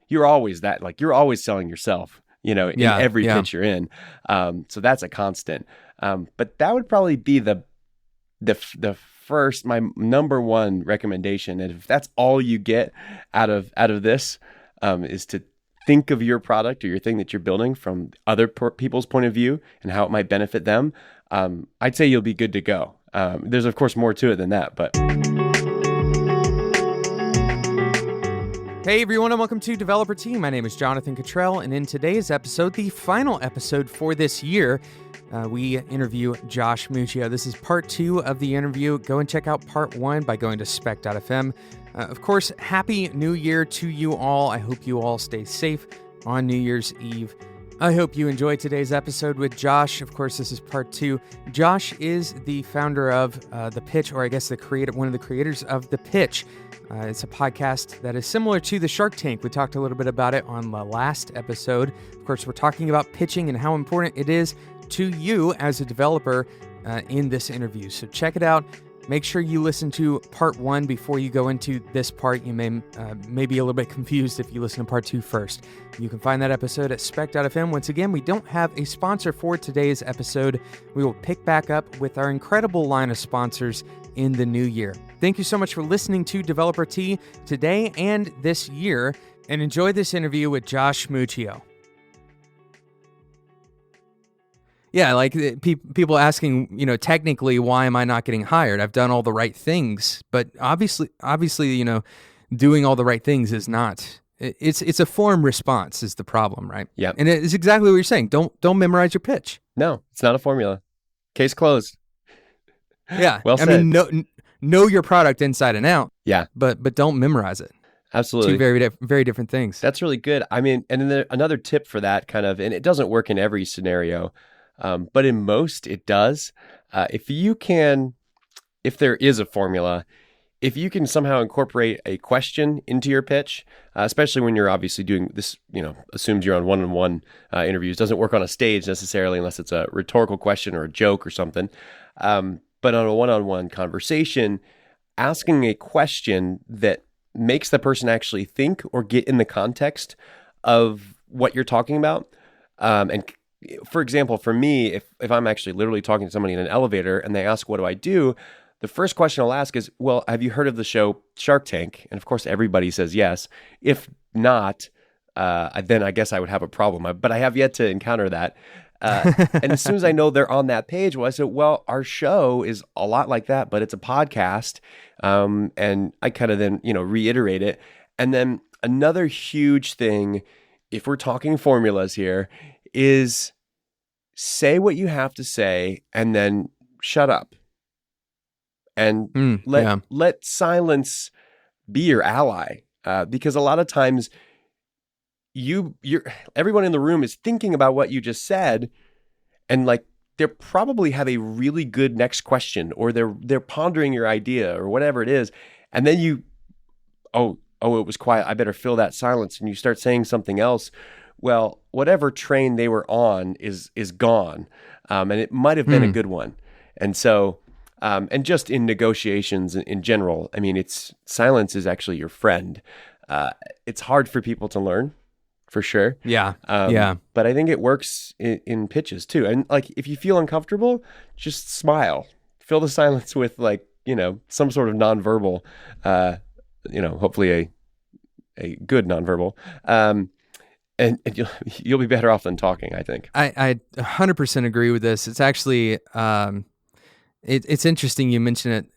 you're always that, like, you're always selling yourself, in every pitch you're in. So that's a constant. But that would probably be the first, my number one recommendation. And if that's all you get out of this, is to think of your product or your thing that you're building from other people's point of view and how it might benefit them. I'd say you'll be good to go. There's of course more to it than that, but. Hey everyone, and welcome to Developer Tea. My name is Jonathan Cottrell, and in today's episode, the final episode for this year, we interview Josh Muccio. This is part 2 of the interview. Go and check out part 1 by going to spec.fm. Of course, Happy New Year to you all. I hope you all stay safe on New Year's Eve. I hope you enjoyed today's episode with Josh. Of course, this is part 2. Josh is the founder of The Pitch, or I guess one of the creators of The Pitch. It's a podcast that is similar to the Shark Tank. We talked a little bit about it on the last episode. Of course, we're talking about pitching and how important it is to you as a developer in this interview. So check it out. Make sure you listen to part 1 before you go into this part. You may be a little bit confused if you listen to part 2 first. You can find that episode at spec.fm. Once again, we don't have a sponsor for today's episode. We will pick back up with our incredible line of sponsors in the new year. Thank you so much for listening to Developer Tea today and this year, and enjoy this interview with Josh Muccio. Yeah, like people asking, technically, why am I not getting hired? I've done all the right things, but obviously, doing all the right things is not. It's a form response is the problem, right? Yeah, and it's exactly what you're saying. Don't memorize your pitch. No, it's not a formula. Case closed. Yeah, well said. I mean, know your product inside and out. Yeah, but don't memorize it. Absolutely. Two very different things. That's really good. I mean, and then another tip for that kind of, and it doesn't work in every scenario. But in most, it does. If there is a formula, if you can somehow incorporate a question into your pitch, especially when you're obviously doing this, assumes you're on one-on-one interviews, doesn't work on a stage necessarily unless it's a rhetorical question or a joke or something. But on a one-on-one conversation, asking a question that makes the person actually think or get in the context of what you're talking about, and for example, for me, if I'm actually literally talking to somebody in an elevator and they ask, what do I do? The first question I'll ask is, well, have you heard of the show Shark Tank? And of course, everybody says yes. If not, then I guess I would have a problem. But I have yet to encounter that. And as soon as I know they're on that page, well, I said, well, our show is a lot like that, but it's a podcast. And I kind of then, reiterate it. And then another huge thing, if we're talking formulas here, is say what you have to say and then shut up and let silence be your ally, because a lot of times everyone in the room is thinking about what you just said, and like they probably have a really good next question, or they're pondering your idea or whatever it is, and then it was quiet, I better fill that silence, and you start saying something else. Well, whatever train they were on is gone, and it might have been a good one. And so, and just in negotiations in general, I mean, silence is actually your friend. It's hard for people to learn, for sure. Yeah, But I think it works in pitches too. And like, if you feel uncomfortable, just smile. Fill the silence with some sort of nonverbal, hopefully a good nonverbal. And you'll be better off than talking, I think. I 100% agree with this. It's actually, it's interesting you mention it.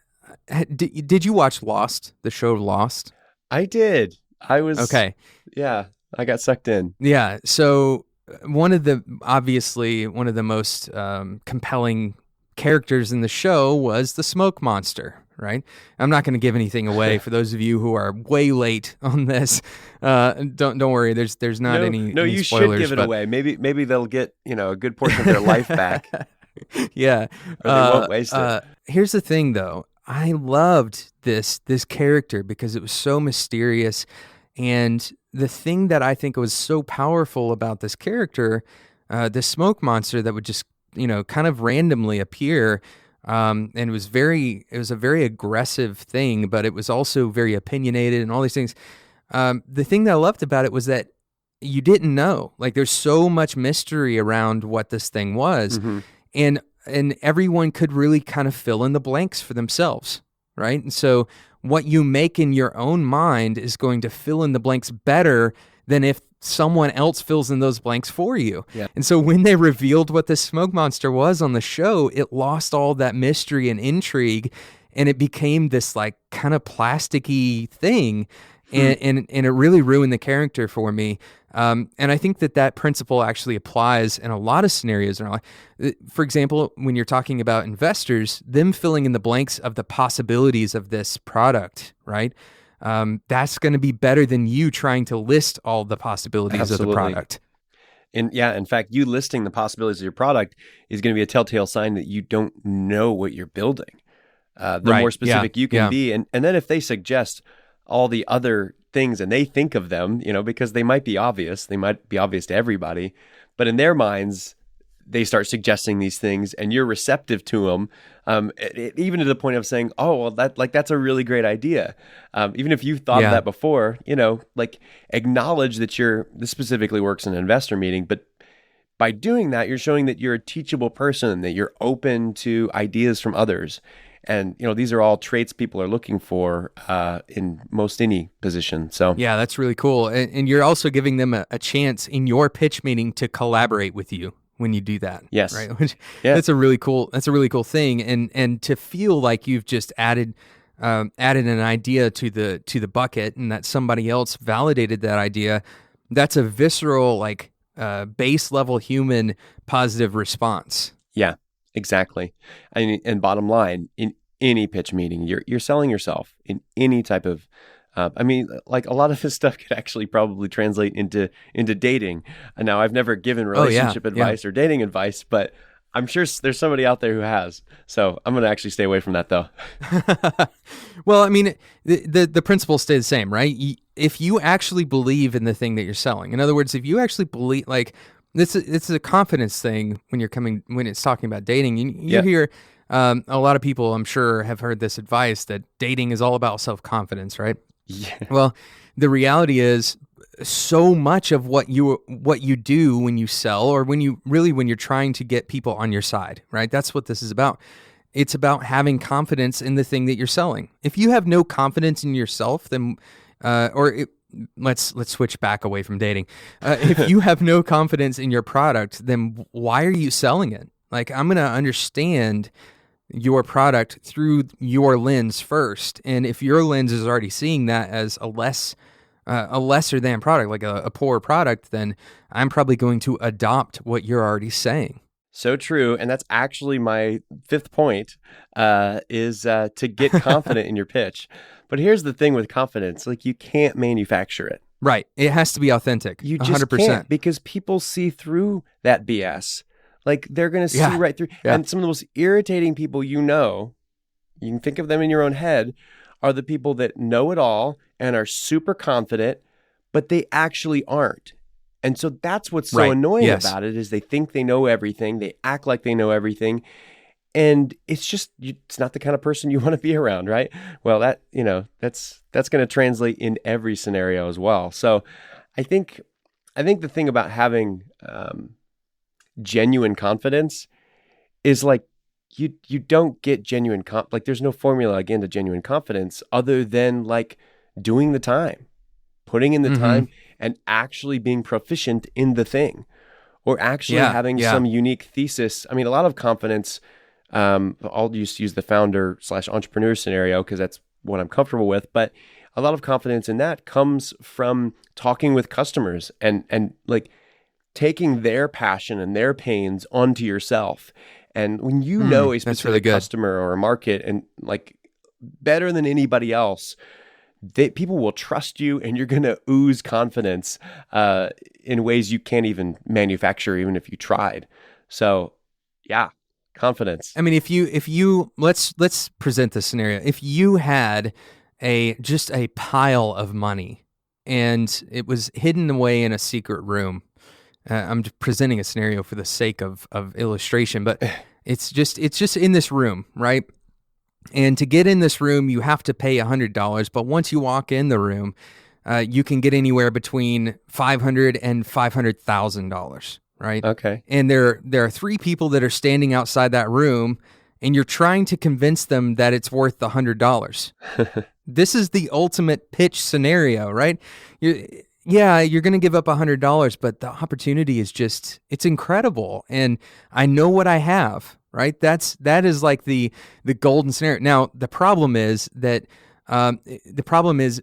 Did you watch Lost, the show Lost? I did. I was... Okay. Yeah, I got sucked in. Yeah, so one of the most compelling characters in the show was the smoke monster, right? I'm not going to give anything away for those of you who are way late on this. Don't worry. There's not any you spoilers, should give it away. Maybe they'll get a good portion of their life back. Yeah, or they won't waste it. Here's the thing, though. I loved this character because it was so mysterious, and the thing that I think was so powerful about this character, this smoke monster that would just kind of randomly appear. And it was a very aggressive thing, but it was also very opinionated and all these things. The thing that I loved about it was that you didn't know. Like, there's so much mystery around what this thing was, and everyone could really kind of fill in the blanks for themselves, right? And so what you make in your own mind is going to fill in the blanks better than if someone else fills in those blanks for you. Yeah. And so when they revealed what the smoke monster was on the show, it lost all that mystery and intrigue, and it became this like kind of plasticky thing. And it really ruined the character for me. And I think that principle actually applies in a lot of scenarios in our life. For example, when you're talking about investors, them filling in the blanks of the possibilities of this product, right? That's going to be better than you trying to list all the possibilities of the product. And yeah, in fact, you listing the possibilities of your product is going to be a telltale sign that you don't know what you're building. The more specific you can be. And then if they suggest all the other things and they think of them, because they might be obvious to everybody, but in their minds, they start suggesting these things and you're receptive to them, even to the point of saying, oh, well, that's a really great idea. Even if you thought of that before, acknowledge that this specifically works in an investor meeting, but by doing that, you're showing that you're a teachable person, that you're open to ideas from others. And, these are all traits people are looking for in most any position. So yeah, that's really cool. And you're also giving them a chance in your pitch meeting to collaborate with you when you do that. Yes. Right. That's a really cool thing. And to feel like you've just added an idea to the bucket and that somebody else validated that idea, that's a visceral, base level human positive response. Yeah. Exactly. And bottom line, in any pitch meeting, you're selling yourself in any type of, a lot of this stuff could actually probably translate into dating. And now I've never given relationship advice or dating advice, but I'm sure there's somebody out there who has. So I'm going to actually stay away from that though. Well, the principles stay the same, right? If you actually believe in the thing that you're selling, in other words, if you actually believe, this is a confidence thing when it's talking about dating. You hear a lot of people, I'm sure, have heard this advice that dating is all about self-confidence, right? Yeah. Well, the reality is so much of what you do when you sell or when you're trying to get people on your side, right? That's what this is about. It's about having confidence in the thing that you're selling. If you have no confidence in yourself, then let's switch back away from dating. If you have no confidence in your product, then why are you selling it? I'm going to understand your product through your lens first. And if your lens is already seeing that as a lesser than product, like a poor product, then I'm probably going to adopt what you're already saying. So true. And that's actually my fifth point, is to get confident in your pitch. But here's the thing with confidence, you can't manufacture it. Right. It has to be authentic. You just 100%. can't, because people see through that BS. They're going to see right through. Yeah. And some of the most irritating people you can think of them in your own head, are the people that know it all and are super confident, but they actually aren't. And so that's what's so annoying about it, is they think they know everything. They act like they know everything. And it's not the kind of person you want to be around, right? Well, that's going to translate in every scenario as well. So I think the thing about having genuine confidence is you don't get genuine there's no formula again to genuine confidence other than doing the time, putting in the time and actually being proficient in the thing, or actually having some unique thesis. A lot of confidence, I'll just use the founder/entrepreneur scenario because that's what I'm comfortable with. But a lot of confidence in that comes from talking with customers and taking their passion and their pains onto yourself. And when you know a specific customer or a market and better than anybody else, people will trust you, and you're going to ooze confidence in ways you can't even manufacture, even if you tried. So, yeah. Confidence. If you let's present this scenario. If you had just a pile of money and it was hidden away in a secret room, I'm presenting a scenario for the sake of illustration, but it's just in this room, right? And to get in this room, you have to pay $100. But once you walk in the room, you can get anywhere between $500 and $500,000, right? Okay. And there are three people that are standing outside that room, and you're trying to convince them that it's worth the $100. This is the ultimate pitch scenario, right? You're going to give up $100, but the opportunity is it's incredible. And I know what I have, right? That is like the golden scenario. Now, the problem is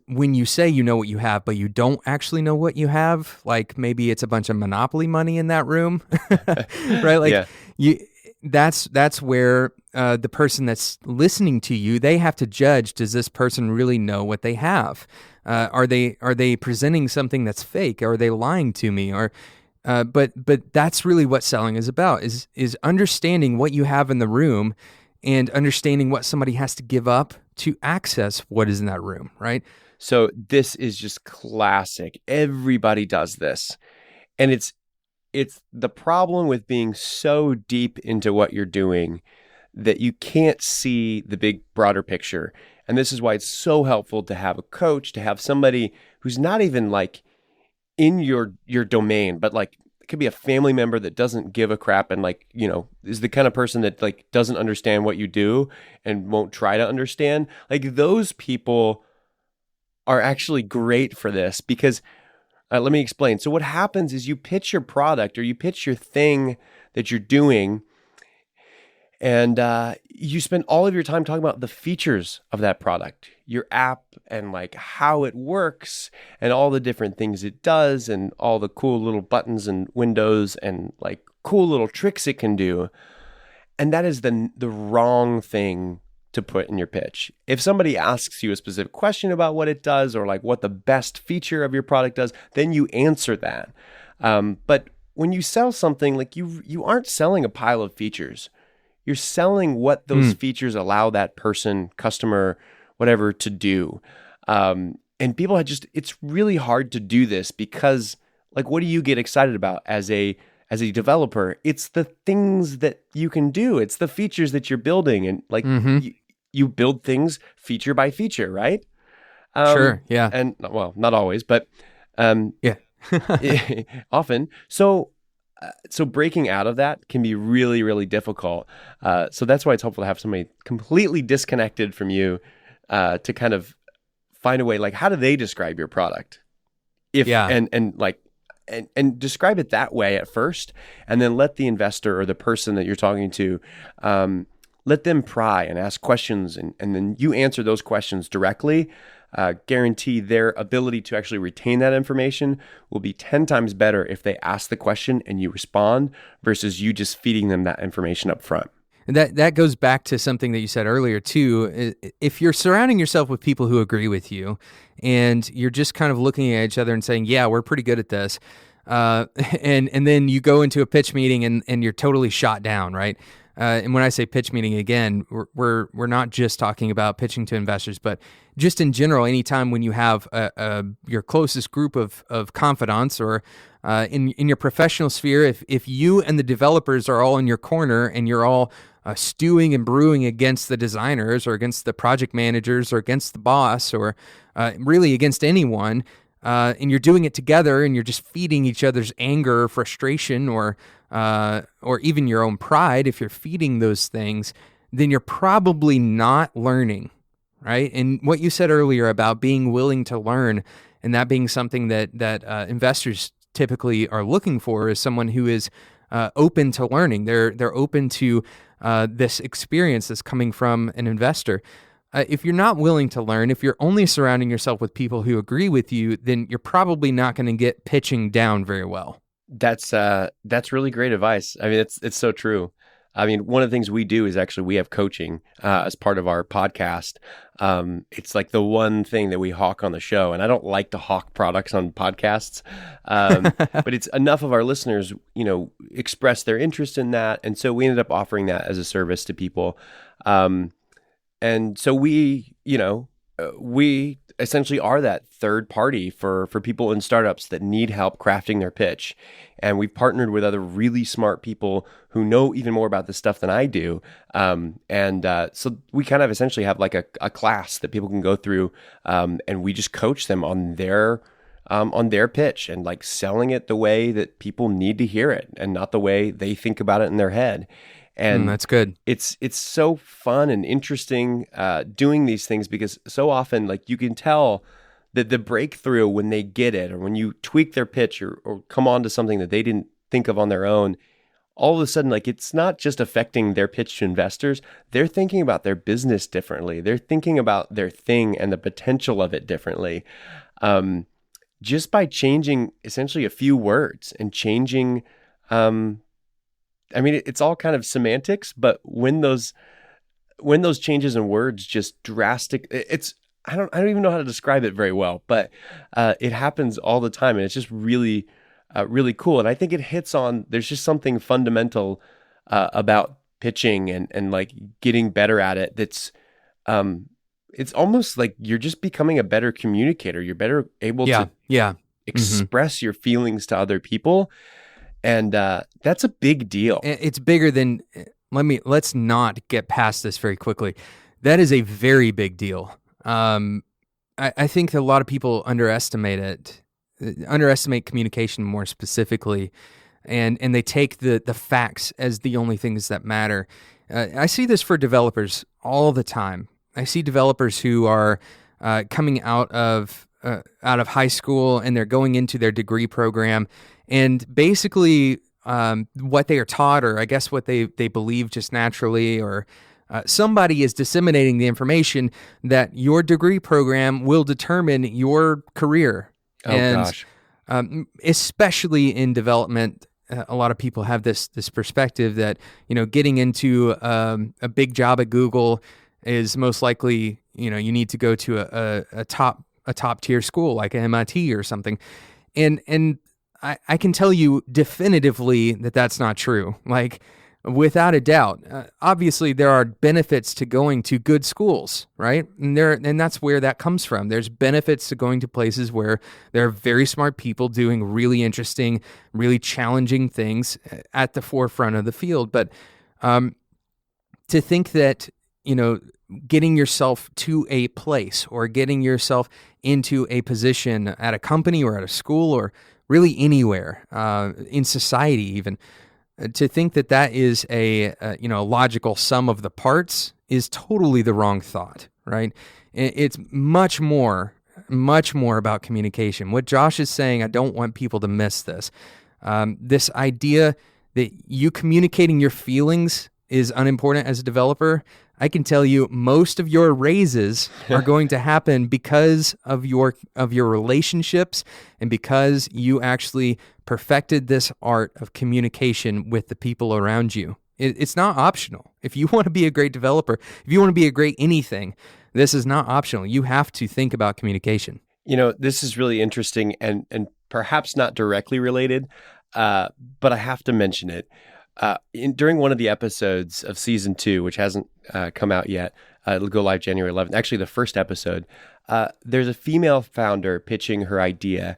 when you say you know what you have, but you don't actually know what you have, like maybe it's a bunch of Monopoly money in that room, right? Like Yeah. that's where the person that's listening to you, they have to judge, does this person really know what they have? Are they presenting something that's fake? Are they lying to me? But that's really what selling is about, is understanding what you have in the room and understanding what somebody has to give up to access what is in that room, right? So this is just classic. Everybody does this. And it's the problem with being so deep into what you're doing that you can't see the big broader picture. And this is why it's so helpful to have a coach, to have somebody who's not even like in your domain, but like it could be a family member that doesn't give a crap and like, is the kind of person that like doesn't understand what you do and won't try to understand. Like those people are actually great for this because let me explain. So what happens is you pitch your product or you pitch your thing that you're doing, and you spend all of your time talking about the features of that product, your app, and like how it works and all the different things it does and all the cool little buttons and windows and like cool little tricks it can do. And that is the wrong thing to put in your pitch. If somebody asks you a specific question about what it does or like what the best feature of your product does, then you answer that. But when you sell something, like you aren't selling a pile of features. You're selling what those features allow that person, customer, whatever, to do. And people it's really hard to do this because like, what do you get excited about as a developer? It's the things that you can do. It's the features that you're building. And like you build things feature by feature, right? Sure. Yeah. And well, not always, but Yeah. often. So breaking out of that can be really, really difficult. So that's why it's helpful to have somebody completely disconnected from you to kind of find a way, like, how do they describe your product? And describe it that way at first, and then let the investor or the person that you're talking to, let them pry and ask questions, and then you answer those questions directly. Guarantee their ability to actually retain that information will be 10 times better if they ask the question and you respond versus you just feeding them that information up front. And that goes back to something that you said earlier too. If you're surrounding yourself with people who agree with you and you're just kind of looking at each other and saying, yeah, we're pretty good at this. And then you go into a pitch meeting and you're totally shot down, right? And when I say pitch meeting, again, we're not just talking about pitching to investors, but just in general, anytime when you have your closest group of confidants, or in your professional sphere, if you and the developers are all in your corner and you're all stewing and brewing against the designers or against the project managers or against the boss or really against anyone, and you're doing it together and you're just feeding each other's anger or frustration or even your own pride, if you're feeding those things, then you're probably not learning, right? And what you said earlier about being willing to learn, and that being something that investors typically are looking for, is someone who is open to learning. They're open to this experience that's coming from an investor. If you're not willing to learn, if you're only surrounding yourself with people who agree with you, then you're probably not going to get pitching down very well. That's really great advice. I mean, it's so true. I mean, one of the things we do is actually we have coaching as part of our podcast. It's like the one thing that we hawk on the show, and I don't like to hawk products on podcasts, but it's enough of our listeners, express their interest in that, and so we ended up offering that as a service to people. And so we, we essentially are that third party for people in startups that need help crafting their pitch. And we've partnered with other really smart people who know even more about this stuff than I do. So we kind of essentially have like a class that people can go through, and we just coach them on their pitch and like selling it the way that people need to hear it and not the way they think about it in their head. And That's good. It's so fun and interesting doing these things, because so often like you can tell that the breakthrough when they get it, or when you tweak their pitch or come on to something that they didn't think of on their own, all of a sudden, like, it's not just affecting their pitch to investors. They're thinking about their business differently. They're thinking about their thing and the potential of it differently. Just by changing essentially a few words and changing, it's all kind of semantics, but when those changes in words just drastic, I don't even know how to describe it very well, but it happens all the time, and it's just really, really cool. And I think it hits on, there's just something fundamental about pitching and like getting better at it. That's it's almost like you're just becoming a better communicator. You're better able to express your feelings to other people. And that's a big deal. It's bigger than, let's not get past this very quickly. That is a very big deal. I think that a lot of people underestimate communication more specifically, and they take the facts as the only things that matter. I see this for developers all the time. I see developers who are coming out of high school, and they're going into their degree program, and basically what they are taught, or I guess what they believe just naturally, or somebody is disseminating the information that your degree program will determine your career. Gosh. Especially in development, a lot of people have this perspective that, getting into a big job at Google is most likely, you need to go to a top tier school like MIT or something. And I can tell you definitively that that's not true. Like, without a doubt, obviously there are benefits to going to good schools, right? And that's where that comes from. There's benefits to going to places where there are very smart people doing really interesting, really challenging things at the forefront of the field. But to think that, getting yourself to a place or getting yourself into a position at a company or at a school or really anywhere in society even, to think that is a logical sum of the parts is totally the wrong thought, right? It's much more about communication. What Josh is saying, I don't want people to miss this. This idea that you communicating your feelings is unimportant as a developer. I can tell you most of your raises are going to happen because of your relationships and because you actually perfected this art of communication with the people around you. It's not optional. If you want to be a great developer, if you want to be a great anything, this is not optional. You have to think about communication. This is really interesting and perhaps not directly related, but I have to mention it. During one of the episodes of season 2, which hasn't come out yet, it'll go live January 11th. Actually, the first episode, there's a female founder pitching her idea,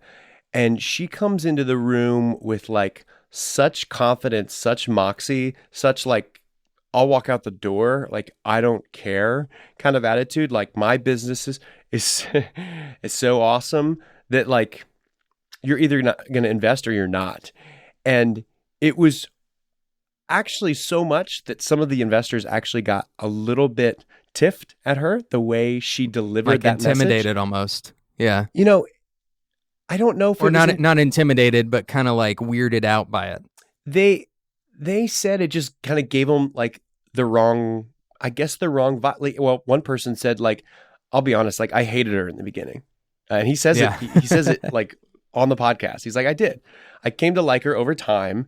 and she comes into the room with like such confidence, such moxie, such like, I'll walk out the door, like, I don't care kind of attitude. Like, my business is is so awesome that like, you're either not going to invest or you're not. And it was actually so much that some of the investors actually got a little bit tiffed at her, the way she delivered like that intimidated message. Almost. Yeah. I don't know if or not intimidated, but kind of like weirded out by it. They said it just kind of gave them like the wrong well, one person said, like, I'll be honest, like, I hated her in the beginning. And he says it, he says it like on the podcast. He's like, I came to like her over time.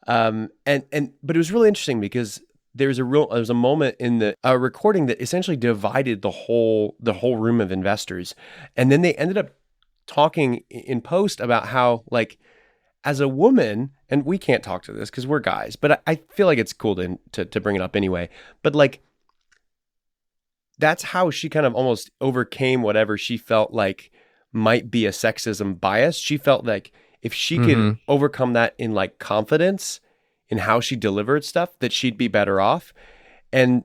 But it was really interesting because there was a moment in the recording that essentially divided the whole room of investors. And then they ended up talking in post about how, like, as a woman, and we can't talk to this because we're guys, but I feel like it's cool to bring it up anyway. But like, that's how she kind of almost overcame whatever she felt like might be a sexism bias. She felt like if she could overcome that in like confidence in how she delivered stuff, that she'd be better off. And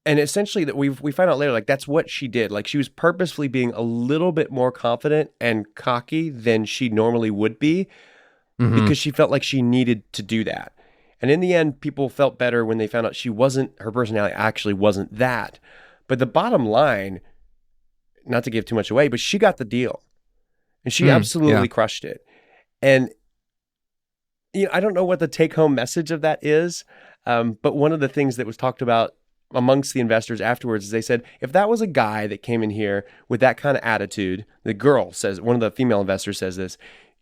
essentially that we find out later, like that's what she did. Like she was purposefully being a little bit more confident and cocky than she normally would be because she felt like she needed to do that. And in the end, people felt better when they found out her personality actually wasn't that. But the bottom line, not to give too much away, but she got the deal. And she absolutely crushed it. And, I don't know what the take-home message of that is, but one of the things that was talked about amongst the investors afterwards is they said, if that was a guy that came in here with that kind of attitude, the girl says, one of the female investors says this,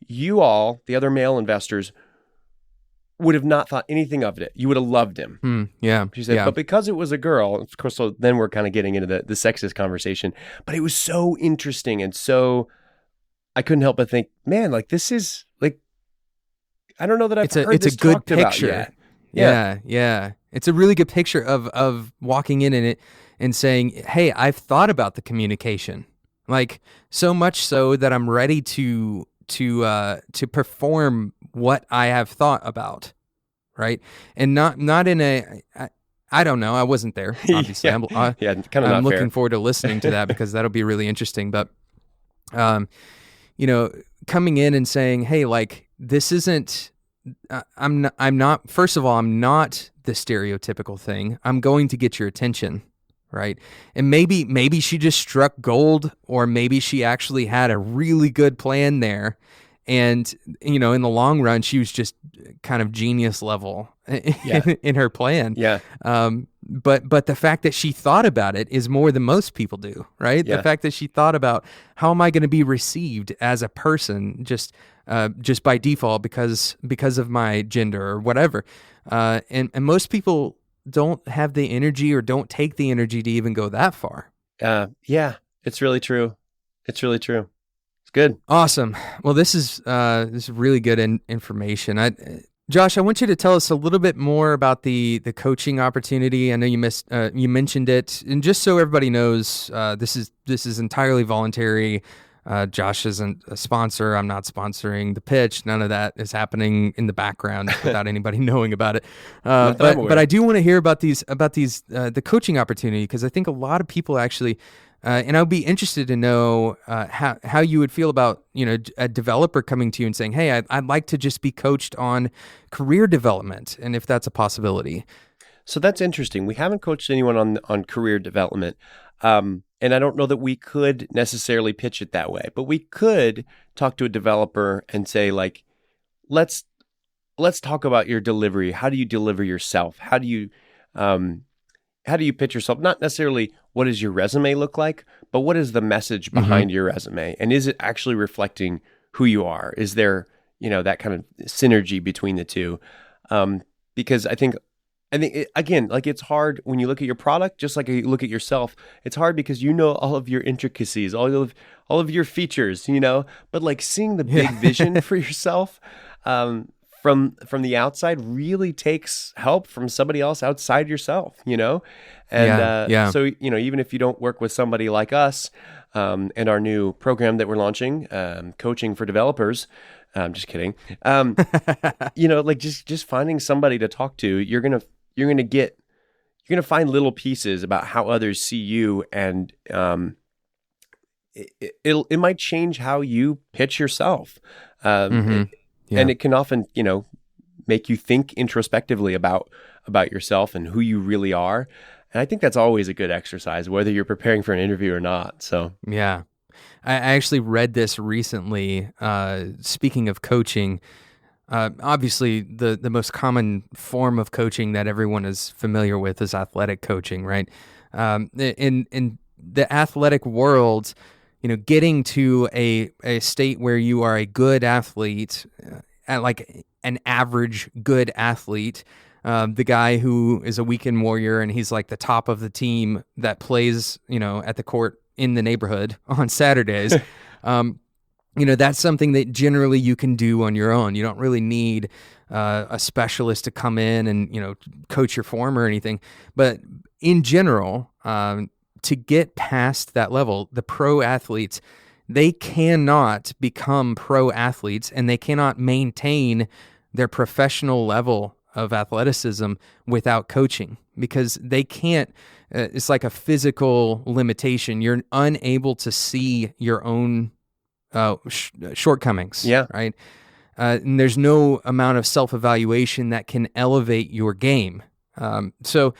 you all, the other male investors, would have not thought anything of it. You would have loved him. She said, but because it was a girl, of course, so then we're kind of getting into the sexist conversation, but it was so interesting. And so I couldn't help but think, man, like this is like, I don't know that I've heard this talked about yet. Yeah. It's a really good picture of walking in it and saying, hey, I've thought about the communication, like so much so that I'm ready to perform what I have thought about, right? And not in a, I don't know, I wasn't there, obviously. I'm looking forward to listening to that because that'll be really interesting. But, coming in and saying, hey, like this isn't, I'm not, first of all, I'm not the stereotypical thing. I'm going to get your attention. Right. And maybe she just struck gold, or maybe she actually had a really good plan there. And, in the long run, she was just kind of genius level in her plan. Yeah. But the fact that she thought about it is more than most people do. Right. Yeah. The fact that she thought about how am I going to be received as a person just by default because of my gender or whatever. And most people don't have the energy or don't take the energy to even go that far. It's really true. It's really true. It's good. Awesome. Well, this is really good information. Josh, I want you to tell us a little bit more about the coaching opportunity. I know you mentioned it, and just so everybody knows, this is entirely voluntary. Josh isn't a sponsor. I'm not sponsoring the pitch. None of that is happening in the background without anybody knowing about it. But I do want to hear about the coaching opportunity, because I think a lot of people actually, and I'd be interested to know how you would feel about a developer coming to you and saying, "Hey, I'd like to just be coached on career development," and if that's a possibility. So that's interesting. We haven't coached anyone on career development. And I don't know that we could necessarily pitch it that way, but we could talk to a developer and say, like, let's talk about your delivery. How do you deliver yourself? How do you pitch yourself? Not necessarily what does your resume look like, but what is the message behind your resume? And is it actually reflecting who you are? Is there, that kind of synergy between the two? Because I think again, like it's hard when you look at your product, just like you look at yourself. It's hard because all of your intricacies, all of your features, but like seeing the big vision for yourself from the outside really takes help from somebody else outside yourself, And so, even if you don't work with somebody like us and our new program that we're launching, coaching for developers, I'm just kidding. Like just finding somebody to talk to, you're gonna find little pieces about how others see you, and it might change how you pitch yourself, and it can often make you think introspectively about yourself and who you really are. And I think that's always a good exercise, whether you're preparing for an interview or not. So yeah. I actually read this recently. Speaking of coaching, obviously the most common form of coaching that everyone is familiar with is athletic coaching, right? In the athletic world, getting to a state where you are a good athlete, like an average good athlete, the guy who is a weekend warrior and he's like the top of the team that plays, at the court in the neighborhood on Saturdays, that's something that generally you can do on your own. You don't really need a specialist to come in and, coach your form or anything. But in general, to get past that level, the pro athletes, they cannot become pro athletes and they cannot maintain their professional level of athleticism without coaching, because they can't. It's like a physical limitation. You're unable to see your own shortcomings. Yeah. Right. And there's no amount of self-evaluation that can elevate your game. So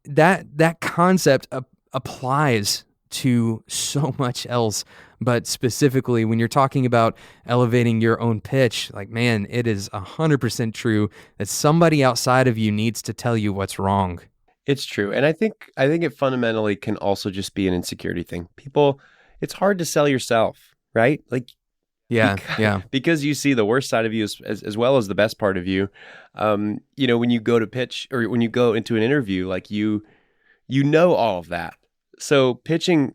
that concept applies to so much else, but specifically when you're talking about elevating your own pitch, like, man, it is 100% true that somebody outside of you needs to tell you what's wrong. It's true. And I think it fundamentally can also just be an insecurity thing. People, it's hard to sell yourself, right? Like, because you see the worst side of you as well as the best part of you. When you go to pitch or when you go into an interview, like you know all of that. So pitching,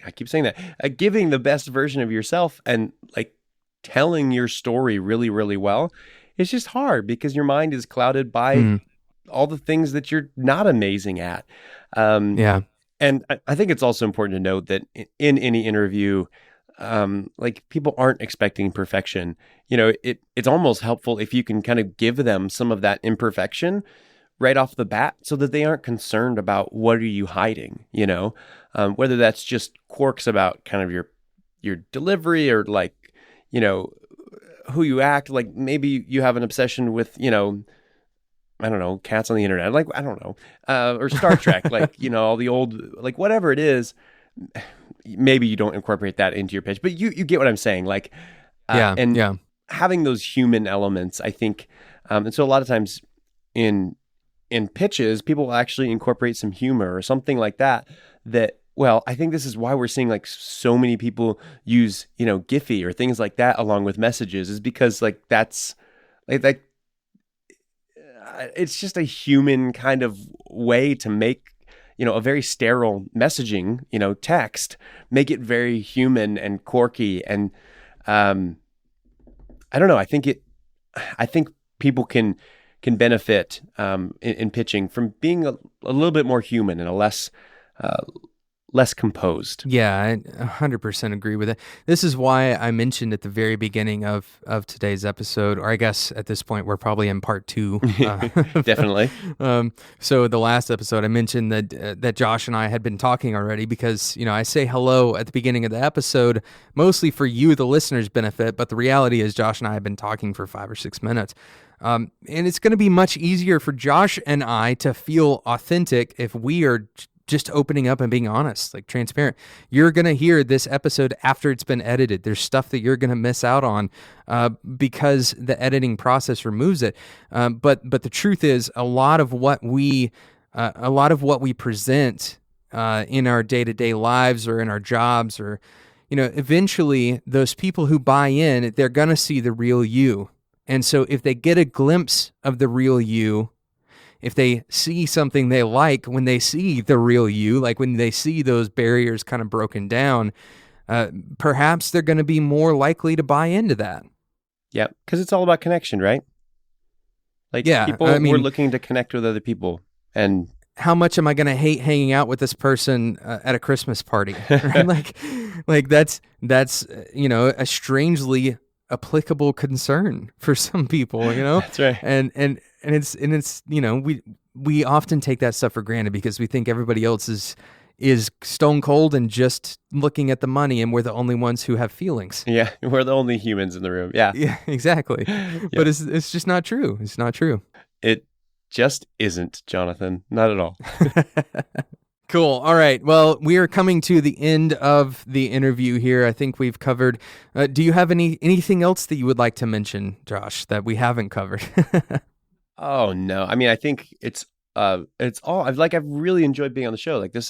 I keep saying that, giving the best version of yourself and like telling your story really, really well, it's just hard because your mind is clouded by all the things that you're not amazing at. And I think it's also important to note that in any interview, like people aren't expecting perfection. It's almost helpful if you can kind of give them some of that imperfection right off the bat so that they aren't concerned about what are you hiding, whether that's just quirks about kind of your delivery or like, who you act like. Maybe you have an obsession with, I don't know, cats on the internet, like, I don't know, or Star Trek, like, all the old, like whatever it is, maybe you don't incorporate that into your pitch, but you get what I'm saying. Like, having those human elements, I think. And so a lot of times in pitches, people will actually incorporate some humor or something like that, well, I think this is why we're seeing like so many people use, Giphy or things like that along with messages, is because like that's like it's just a human kind of way to make, a very sterile messaging, text, make it very human and quirky. And I don't know. I think people can benefit in pitching from being a little bit more human and a less composed. Yeah, I 100% agree with it. This is why I mentioned at the very beginning of today's episode, or I guess at this point we're probably in part 2. Definitely. So the last episode I mentioned that Josh and I had been talking already, because I say hello at the beginning of the episode mostly for you, the listeners' benefit, but the reality is Josh and I have been talking for 5 or 6 minutes. And it's going to be much easier for Josh and I to feel authentic if we are just opening up and being honest, like transparent. You're going to hear this episode after it's been edited. There's stuff that you're going to miss out on because the editing process removes it. But the truth is, a lot of what we present in our day-to-day lives or in our jobs, or eventually those people who buy in, they're going to see the real you. And so if they get a glimpse of the real you, if they see something they like, when they see the real you, like when they see those barriers kind of broken down, perhaps they're going to be more likely to buy into that. Yeah, because it's all about connection, right? Like, people were looking to connect with other people. And how much am I going to hate hanging out with this person at a Christmas party? Right? like that's a strangely applicable concern for some people, That's right. And it's we often take that stuff for granted because we think everybody else is stone cold and just looking at the money, and we're the only ones who have feelings. Yeah, we're the only humans in the room. Yeah, exactly. Yeah. But it's just not true. It's not true. It just isn't, Jonathan. Not at all. Cool. All right. Well, we are coming to the end of the interview here. I think we've covered. Do you have anything else that you would like to mention, Josh, that we haven't covered? Oh no. I mean, I think it's all. I've really enjoyed being on the show. Like it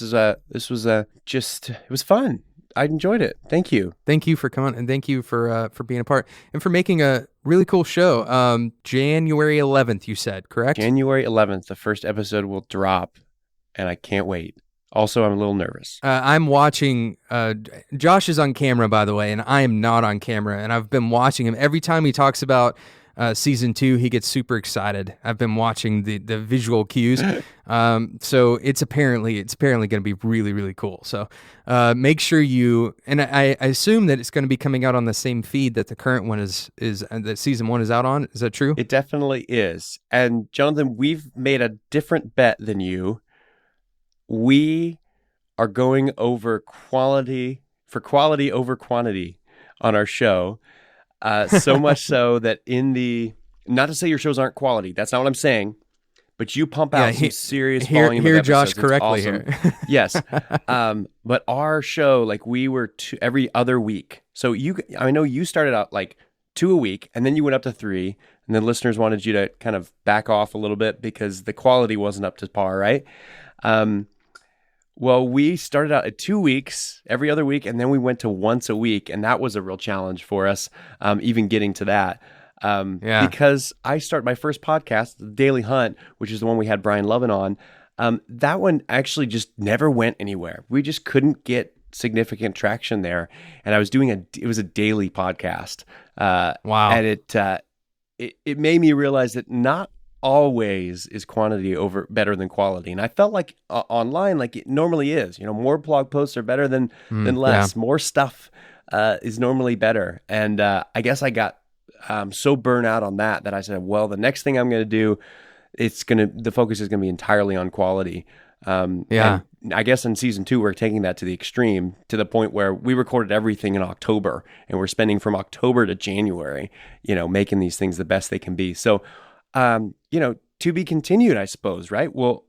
was fun. I enjoyed it. Thank you. Thank you for coming, and thank you for being a part and for making a really cool show. January 11th, you said, correct? January 11th, the first episode will drop, and I can't wait. Also, I'm a little nervous. I'm watching. Josh is on camera, by the way, and I am not on camera. And I've been watching him every time he talks about season 2, he gets super excited. I've been watching the visual cues. So it's apparently going to be really, really cool. So make sure and I assume that it's going to be coming out on the same feed that the current one is that season 1 is out on. Is that true? It definitely is. And Jonathan, we've made a different bet than you. We are going over quality over quantity on our show. So much so that not to say your shows aren't quality, that's not what I'm saying, but you pump out some serious volume of episodes. Josh correctly awesome. here. Yes. But our show, like we were every other week. So I know you started out like 2 a week, and then you went up to 3, and then listeners wanted you to kind of back off a little bit because the quality wasn't up to par, right? Well, we started out at 2 weeks, every other week, and then we went to once a week, and that was a real challenge for us, even getting to that. Because I started my first podcast, The Daily Hunt, which is the one we had Brian Lovin on. That one actually just never went anywhere. We just couldn't get significant traction there, and I was doing it was a daily podcast. Wow! And it made me realize that not always is quantity better than quality, and I felt like online, like it normally is. More blog posts are better than less. Yeah. More stuff is normally better, and I guess I got so burnt out on that I said, well, the next thing I'm going to do, the focus is going to be entirely on quality. And I guess in season 2, we're taking that to the extreme, to the point where we recorded everything in October, and we're spending from October to January, making these things the best they can be. So, to be continued, I suppose, right? We'll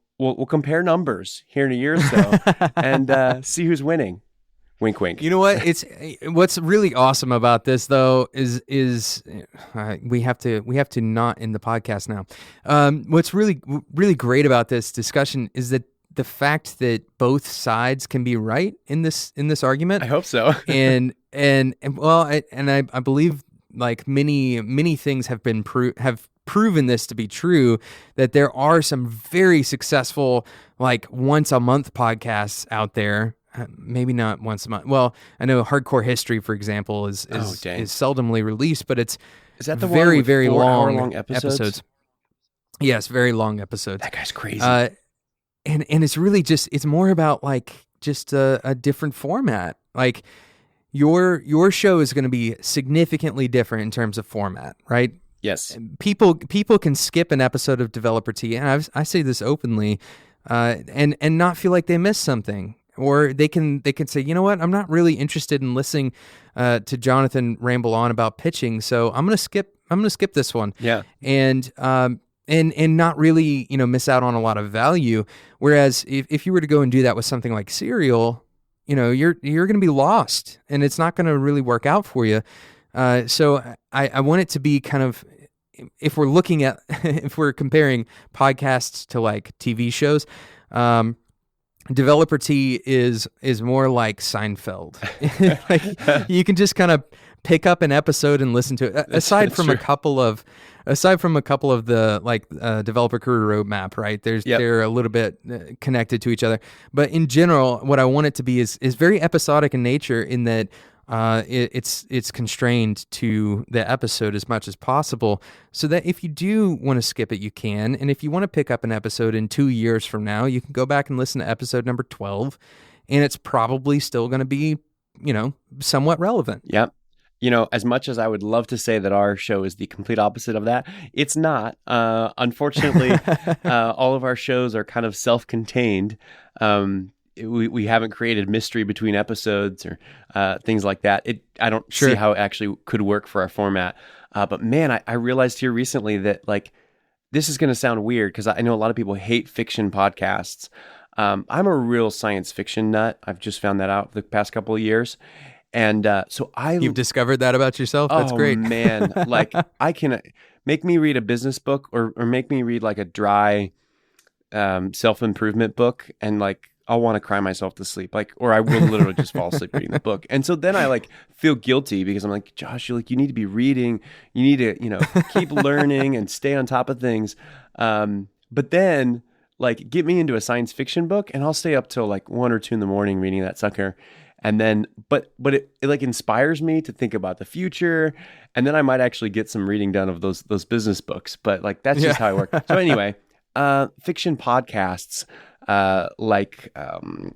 compare numbers here in a year or so and see who's winning. Wink, wink. You know what? What's really awesome about this, though, is we have to not end the podcast now. What's really, really great about this discussion is that the fact that both sides can be right in this argument. I hope so. and I believe like many things have been proven this to be true, that there are some very successful like once a month podcasts out there. Maybe not once a month. Well, I know Hardcore History, for example, is seldomly released, but is that the very, one with very 4 long hour-long episodes? Yes, very long episodes. That guy's crazy. And it's really it's more about like just a different format. Like your show is going to be significantly different in terms of format, right? Yes. People can skip an episode of Developer Tea, and I say this openly, and not feel like they missed something. Or they can say, you know what, I'm not really interested in listening to Jonathan ramble on about pitching, so I'm gonna skip this one. Yeah. And not really, miss out on a lot of value. Whereas if you were to go and do that with something like Serial, you're gonna be lost, and it's not gonna really work out for you. So I want it to be kind of, if we're comparing podcasts to like TV shows, Developer Tea is more like Seinfeld. Like you can just kind of pick up an episode and listen to it. Aside from a couple of the like developer career roadmap, right? They're a little bit connected to each other, but in general, what I want it to be is very episodic in nature, in that it's constrained to the episode as much as possible, so that if you do want to skip it, you can. And if you want to pick up an episode in 2 years from now, you can go back and listen to episode number 12, and it's probably still going to be, somewhat relevant. Yep. As much as I would love to say that our show is the complete opposite of that, it's not. Unfortunately, all of our shows are kind of self-contained. We haven't created mystery between episodes or things like that. I don't see how it actually could work for our format. But man, I realized here recently that like this is going to sound weird because I know a lot of people hate fiction podcasts. I'm a real science fiction nut. I've just found that out the past couple of years. And you've discovered that about yourself. That's great. Man, like I can make me read a business book or make me read like a dry self-improvement book, and like I'll want to cry myself to sleep, or I will literally just fall asleep reading the book. And so then I like feel guilty because I'm like, Josh, you need to be reading, you need to, keep learning and stay on top of things. But then like get me into a science fiction book and I'll stay up till like 1 or 2 in the morning reading that sucker. And then, but it like inspires me to think about the future. And then I might actually get some reading done of those business books. But like, that's just how I work. So anyway, fiction podcasts, Limetown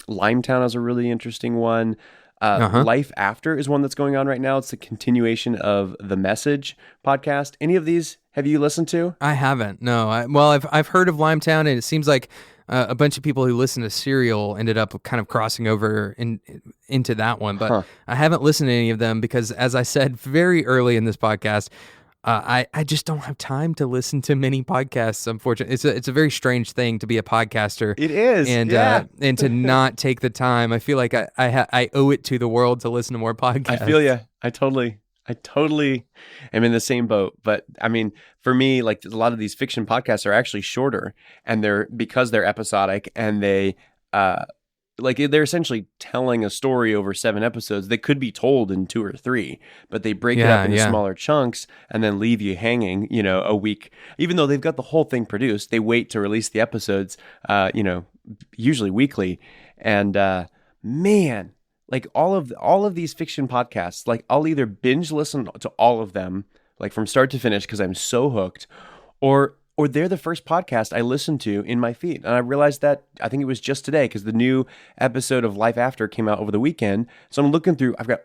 is a really interesting one. Life After is one that's going on right now. It's the continuation of the Message podcast. Any of these have you listened to? I haven't. No. I've heard of Limetown, and it seems like a bunch of people who listen to Serial ended up kind of crossing over into that one. But I haven't listened to any of them because, as I said very early in this podcast, I just don't have time to listen to many podcasts. Unfortunately, it's a very strange thing to be a podcaster. It is, and and to not take the time. I feel like I owe it to the world to listen to more podcasts. I feel you. I totally am in the same boat. But I mean, for me, like a lot of these fiction podcasts are actually shorter, and because they're episodic, and they're essentially telling a story over 7 episodes that could be told in 2 or 3, but they break it up into smaller chunks and then leave you hanging, a week. Even though they've got the whole thing produced, they wait to release the episodes, usually weekly. And man, like all of these fiction podcasts, like I'll either binge listen to all of them, like from start to finish, because I'm so hooked, or they're the first podcast I listened to in my feed. And I realized that, I think it was just today, because the new episode of Life After came out over the weekend. So I'm looking through, I've got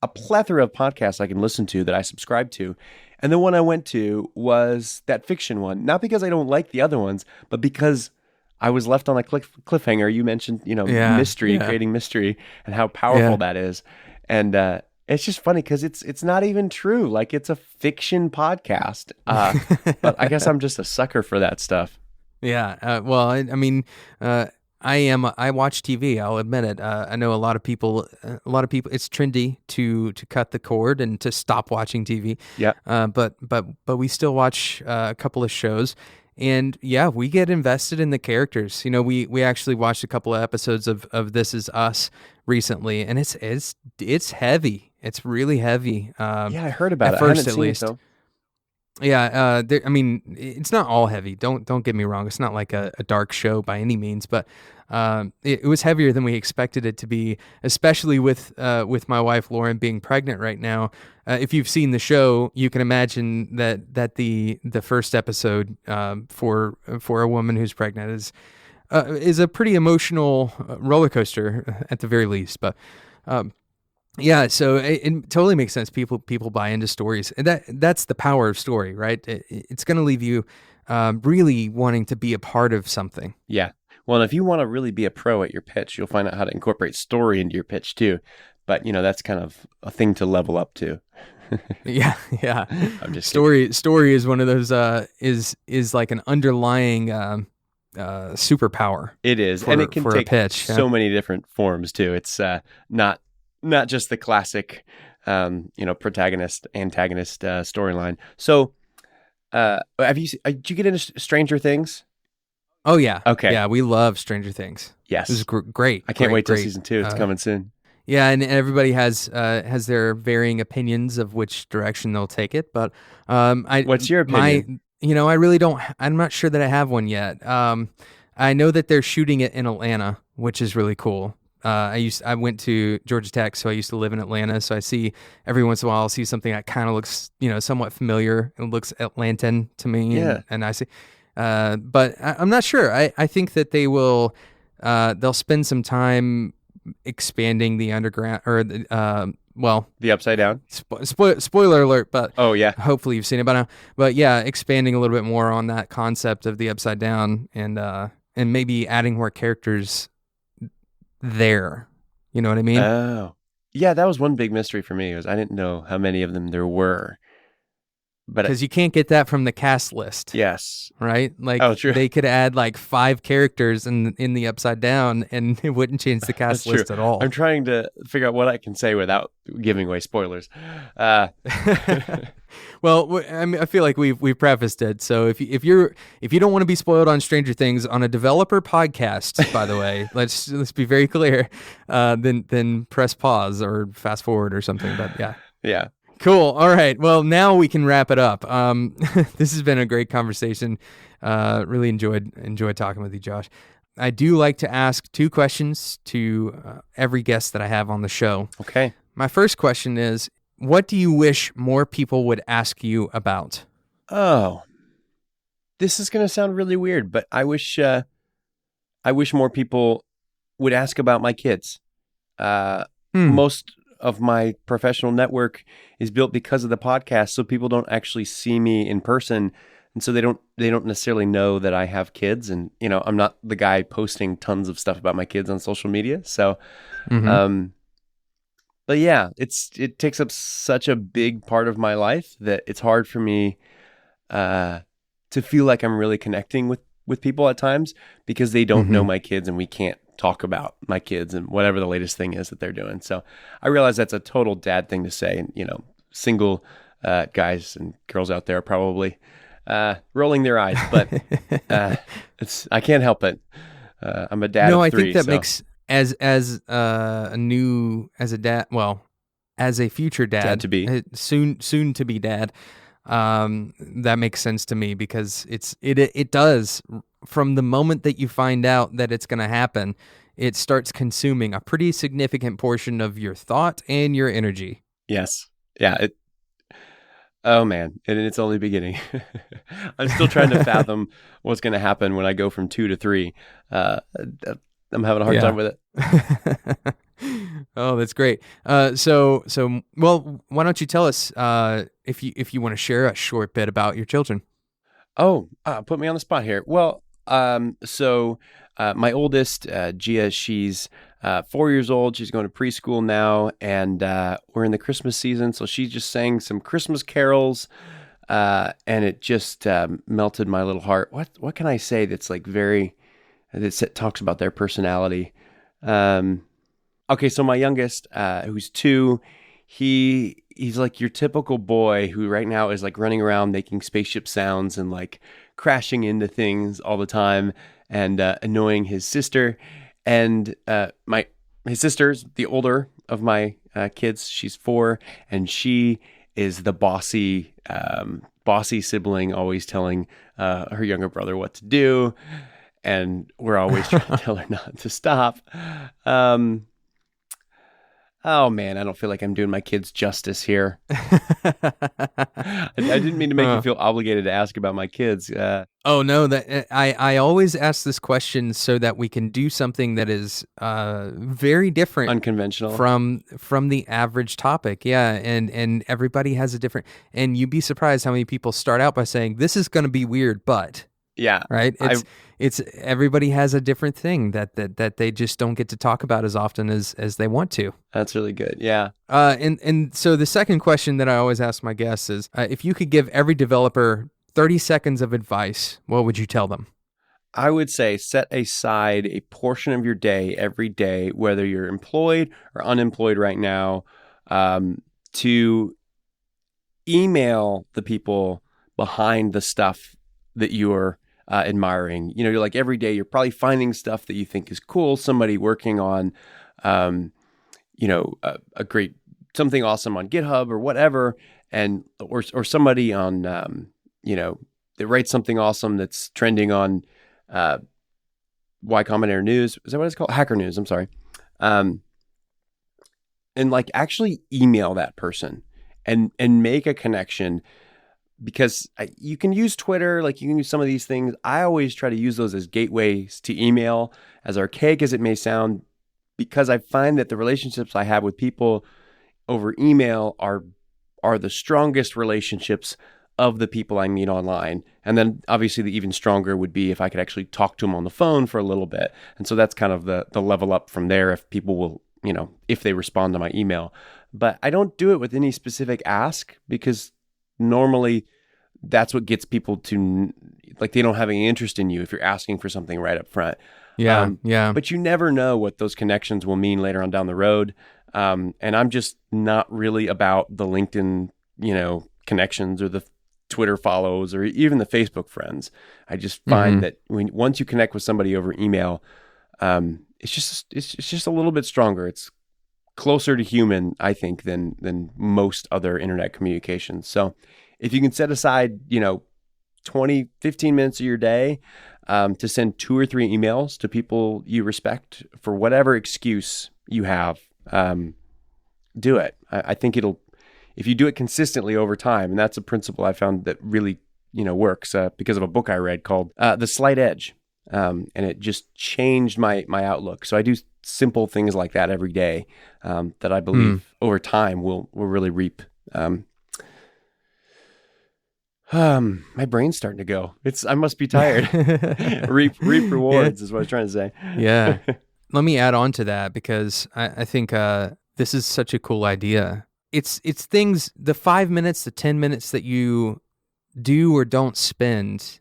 a plethora of podcasts I can listen to that I subscribe to. And the one I went to was that fiction one. Not because I don't like the other ones, but because I was left on a cliffhanger. You mentioned, mystery, creating mystery, and how powerful that is. And it's just funny because it's not even true. Like, it's a fiction podcast. But I guess I'm just a sucker for that stuff. Yeah. I watch TV. I'll admit it. I know a lot of people, it's trendy to cut the cord and to stop watching TV. Yeah. But we still watch a couple of shows. And yeah, we get invested in the characters. We actually watched a couple of episodes of This Is Us recently, and it's heavy. It's really heavy. I heard about it. First, I haven't at seen least. it, though. Yeah, it's not all heavy. Don't get me wrong. It's not like a dark show by any means, but it was heavier than we expected it to be, especially with my wife Lauren being pregnant right now. If you've seen the show, you can imagine that the first episode for a woman who's pregnant is a pretty emotional roller coaster at the very least, but. Yeah, so it totally makes sense. People buy into stories, and that's the power of story, right? It's going to leave you really wanting to be a part of something. Yeah. Well, and if you want to really be a pro at your pitch, you'll find out how to incorporate story into your pitch too. But that's kind of a thing to level up to. Yeah. I'm just story is one of those is like an underlying superpower. It is, and it can take pitch, so many different forms too. It's not just the classic, protagonist antagonist storyline. So, did you get into Stranger Things? Oh yeah, okay, yeah, we love Stranger Things. Yes, it was great. I can't wait till season 2. It's coming soon. Yeah, and everybody has their varying opinions of which direction they'll take it. But what's your opinion? I really don't. I'm not sure that I have one yet. I know that they're shooting it in Atlanta, which is really cool. I went to Georgia Tech, so I used to live in Atlanta. So I see every once in a while, I'll see something that kind of looks, somewhat familiar. It looks Atlantan to me. Yeah. And I see, but I'm not sure. I think that they will, they'll spend some time expanding the underground or the Upside Down. Spoiler alert, but oh yeah, hopefully you've seen it by now. But yeah, expanding a little bit more on that concept of the Upside Down and maybe adding more characters there. You know what I mean? Oh. Yeah, that was one big mystery for me, was I didn't know how many of them there were. But because you can't get that from the cast list. Yes. Right? Like, true. They could add like 5 characters in the Upside Down and it wouldn't change the cast list at all. I'm trying to figure out what I can say without giving away spoilers. Well, I feel like we've prefaced it. So if you don't want to be spoiled on Stranger Things on a developer podcast, by the way, let's be very clear. Then press pause or fast forward or something. But yeah. Yeah. Cool. All right. Well, now we can wrap it up. This has been a great conversation. Really enjoyed talking with you, Josh. I do like to ask two questions to every guest that I have on the show. Okay. My first question is, what do you wish more people would ask you about? Oh, this is going to sound really weird, but I wish more people would ask about my kids. Hmm. Most of my professional network is built because of the podcast, so people don't actually see me in person, and so they don't necessarily know that I have kids, and I'm not the guy posting tons of stuff about my kids on social media. So, Mm-hmm. um, but yeah, it takes up such a big part of my life that it's hard for me uh, to feel like I'm really connecting with people at times because they don't know Mm-hmm. my kids and we can't talk about my kids and whatever the latest thing is that they're doing. So I realize that's a total dad thing to say. And, single guys and girls out there are probably rolling their eyes, but I can't help it. I'm a dad No, of I think three, that so makes as a dad, well, as a future dad dad, to be. soon to be dad. That makes sense to me because it does, from the moment that you find out that it's going to happen, it starts consuming a pretty significant portion of your thought and your energy. Yes. Yeah. Oh man, and it's only beginning. I'm still trying to fathom what's going to happen when I go from 2 to 3. I'm having a hard time Yeah. with it. Oh, that's great. Well, why don't you tell us if you want to share a short bit about your children? Oh, put me on the spot here. Well, my oldest, Gia, she's 4 years old. She's going to preschool now, and we're in the Christmas season, so she just sang some Christmas carols, and it just melted my little heart. What can I say that's like that talks about their personality? Okay, so my youngest, who's 2, he's like your typical boy who right now is like running around making spaceship sounds and like crashing into things all the time and annoying his sister. And my his sister's the older of my kids. She's 4, and she is the bossy sibling, always telling her younger brother what to do, and we're always trying to tell her not to stop. Um, Oh man, I don't feel like I'm doing my kids justice here. I didn't mean to make you Uh, feel obligated to ask about my kids. oh no, that I always ask this question so that we can do something that is very different Unconventional. from the average topic. Yeah, and everybody has a different, and you'd be surprised how many people start out by saying this is going to be weird, but Yeah, right? I. It's everybody has a different thing that they just don't get to talk about as often as they want to. That's really good. Yeah, And so the second question that I always ask my guests is, if you could give every developer 30 seconds of advice, what would you tell them? I would say set aside a portion of your day every day, whether you're employed or unemployed right now, to email the people behind the stuff that you're admiring. You're like every day you're probably finding stuff that you think is cool. Somebody working on, a great something awesome on GitHub or whatever, and or somebody on, that writes something awesome that's trending on Y Combinator News. Is that what it's called? Hacker News. I'm sorry. And like actually email that person and make a connection, because you can use Twitter, like you can use some of these things. I always try to use those as gateways to email, as archaic as it may sound, because I find that the relationships I have with people over email are the strongest relationships of the people I meet online. And then obviously the even stronger would be if I could actually talk to them on the phone for a little bit. And so that's kind of the level up from there, if people will, if they respond to my email. But I don't do it with any specific ask, because normally that's what gets people to, like, they don't have any interest in you if you're asking for something right up front. Yeah, yeah. But you never know what those connections will mean later on down the road. And I'm just not really about the LinkedIn, connections or the Twitter follows or even the Facebook friends. I just find that once you connect with somebody over email, it's just a little bit stronger. It's closer to human, I think, than most other internet communications. So if you can set aside, 20, 15 minutes of your day, to send 2 or 3 emails to people you respect for whatever excuse you have. Do it. I think if you do it consistently over time, and that's a principle I found that really, works because of a book I read called The Slight Edge. And it just changed my outlook. So I do simple things like that every day that I believe over time will really reap. My brain's starting to go. I must be tired. reap rewards is what I was trying to say. Yeah. Let me add on to that because I think this is such a cool idea. It's things, the 5 minutes, the 10 minutes that you do or don't spend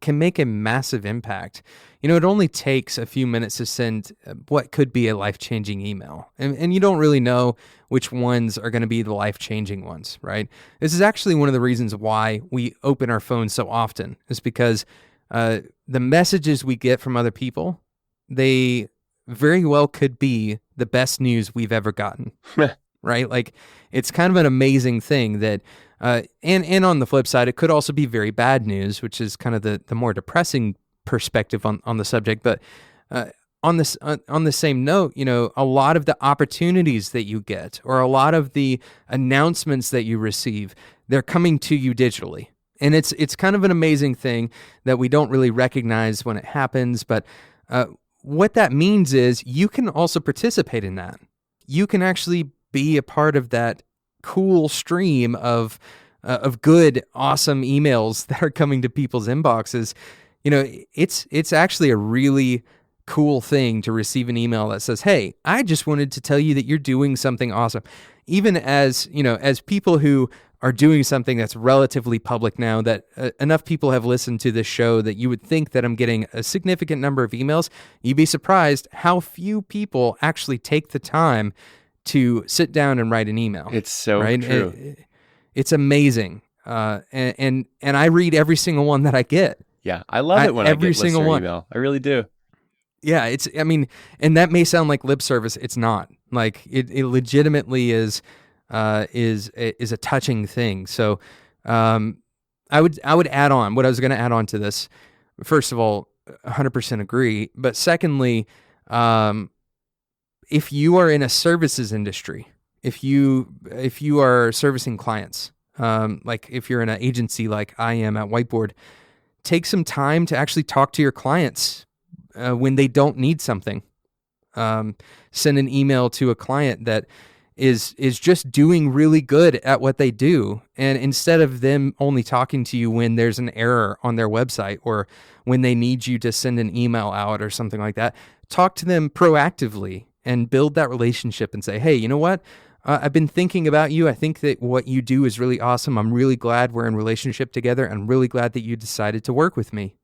can make a massive impact. It only takes a few minutes to send what could be a life-changing email. And you don't really know which ones are going to be the life-changing ones, right? This is actually one of the reasons why we open our phones so often, is because the messages we get from other people, they very well could be the best news we've ever gotten, right? Like, it's kind of an amazing thing that, and on the flip side, it could also be very bad news, which is kind of the more depressing perspective on the subject. But on the same note, a lot of the opportunities that you get, or a lot of the announcements that you receive, they're coming to you digitally. And it's kind of an amazing thing that we don't really recognize when it happens. But what that means is you can also participate in that. You can actually be a part of that cool stream of good, awesome emails that are coming to people's inboxes. It's actually a really cool thing to receive an email that says, "Hey, I just wanted to tell you that you're doing something awesome." Even as people who are doing something that's relatively public now, that enough people have listened to this show that you would think that I'm getting a significant number of emails, you'd be surprised how few people actually take the time to sit down and write an email. It's so right? true. It's amazing. And I read every single one that I get. Yeah, I love it when I every get single listener one. email. I really do. Yeah, and that may sound like lip service. It's not. Like, it legitimately is a touching thing. So I would add on what I was going to add on to this. First of all, 100% agree. But secondly, if you are in a services industry, if you are servicing clients, like if you're in an agency like I am at Whiteboard, take some time to actually talk to your clients when they don't need something. Send an email to a client that is just doing really good at what they do. And instead of them only talking to you when there's an error on their website or when they need you to send an email out or something like that, talk to them proactively and build that relationship and say, "Hey, you know what? I've been thinking about you. I think that what you do is really awesome. I'm really glad we're in relationship together. I'm really glad that you decided to work with me."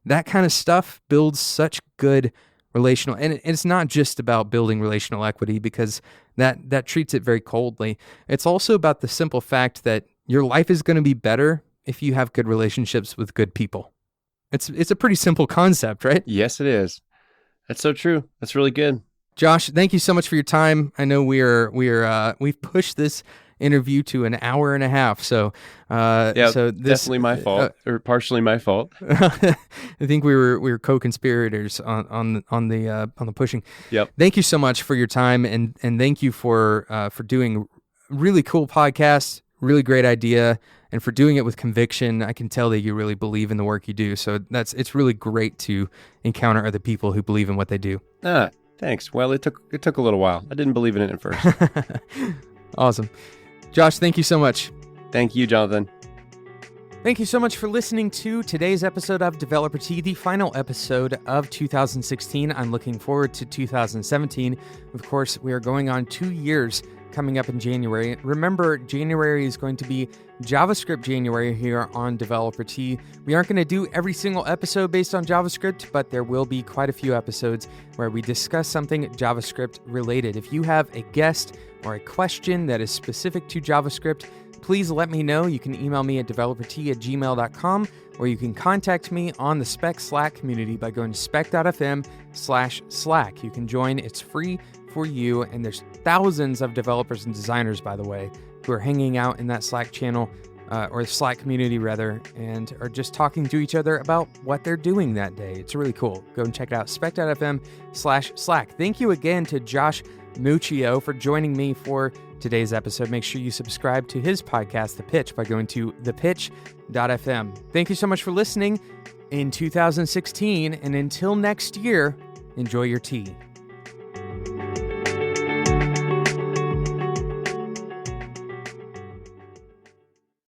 That kind of stuff builds such good relational, and it's not just about building relational equity, because that treats it very coldly. It's also about the simple fact that your life is going to be better if you have good relationships with good people. It's a pretty simple concept, right? Yes, it is. That's so true. That's really good. Josh, thank you so much for your time. I know we've pushed this interview to an hour and a half. So, so this definitely my fault, or partially my fault. I think we were co-conspirators on the pushing. Yep. Thank you so much for your time, and thank you for doing really cool podcasts, really great idea, and for doing it with conviction. I can tell that you really believe in the work you do. So it's really great to encounter other people who believe in what they do. Thanks. Well, it took a little while. I didn't believe in it at first. Awesome. Josh, thank you so much. Thank you, Jonathan. Thank you so much for listening to today's episode of Developer Tea, the final episode of 2016. I'm looking forward to 2017. Of course, we are going on 2 years coming up in January. Remember, January is going to be JavaScript January here on Developer Tea. We aren't going to do every single episode based on JavaScript, but there will be quite a few episodes where we discuss something JavaScript related. If you have a guest or a question that is specific to JavaScript, please let me know. You can email me at developertea@gmail.com, or you can contact me on the Spec Slack community by going to spec.fm/Slack. You can join. It's free for you, and there's thousands of developers and designers, by the way, who are hanging out in that Slack channel or the Slack community rather, and are just talking to each other about what they're doing that day. It's really cool. Go and check it out, spec.fm/Slack. Thank you again to Josh Muccio for joining me for today's episode. Make sure you subscribe to his podcast, The Pitch, by going to thepitch.fm. Thank you so much for listening in 2016, and until next year, enjoy your tea.